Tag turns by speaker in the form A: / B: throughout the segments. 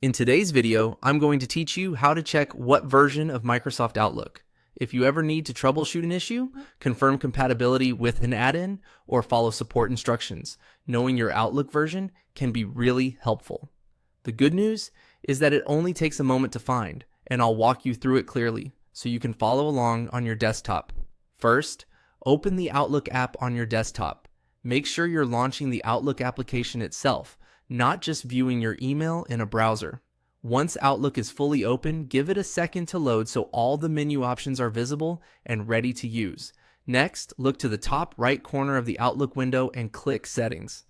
A: In today's video, I'm going to teach you how to check what version of Microsoft Outlook. If you ever need to troubleshoot an issue, confirm compatibility with an add-in, or follow support instructions, knowing your Outlook version can be really helpful. The good news is that it only takes a moment to find, and I'll walk you through it clearly so you can follow along on your desktop. First, open the Outlook app on your desktop. Make sure you're launching the Outlook application itself, not just viewing your email in a browser. Once Outlook is fully open, give it a second to load so all the menu options are visible and ready to use. Next, look to the top right corner of the Outlook window and click Settings.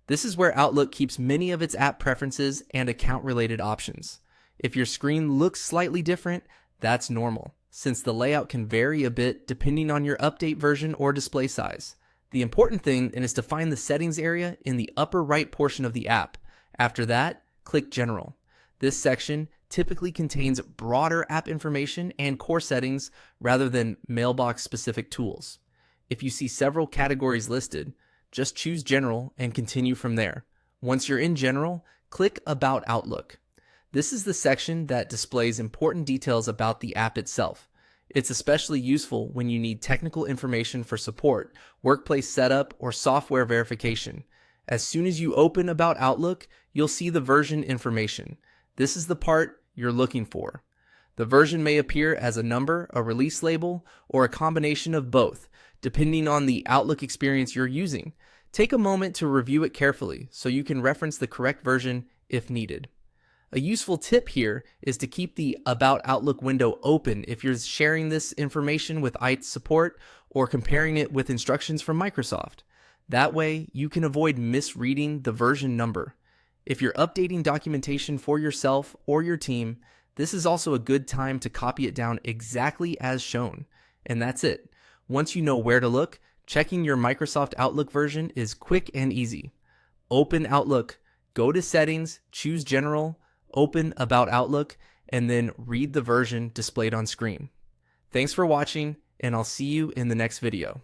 A: This is where Outlook keeps many of its app preferences and account-related options. If your screen looks slightly different, that's normal, since the layout can vary a bit depending on your update version or display size. The important thing is to find the settings area in the upper right portion of the app. After that, click General. This section typically contains broader app information and core settings rather than mailbox-specific tools. If you see several categories listed, just choose General and continue from there. Once you're in General, click About Outlook. This is the section that displays important details about the app itself. It's especially useful when you need technical information for support, workplace setup, or software verification. As soon as you open About Outlook, you'll see the version information. This is the part you're looking for. The version may appear as a number, a release label, or a combination of both, depending on the Outlook experience you're using. Take a moment to review it carefully so you can reference the correct version if needed. A useful tip here is to keep the About Outlook window open if you're sharing this information with IT support or comparing it with instructions from Microsoft. That way, you can avoid misreading the version number. If you're updating documentation for yourself or your team, this is also a good time to copy it down exactly as shown. And that's it. Once you know where to look, checking your Microsoft Outlook version is quick and easy. Open Outlook, go to Settings, choose General, open About Outlook, and then read the version displayed on screen. Thanks for watching, and I'll see you in the next video.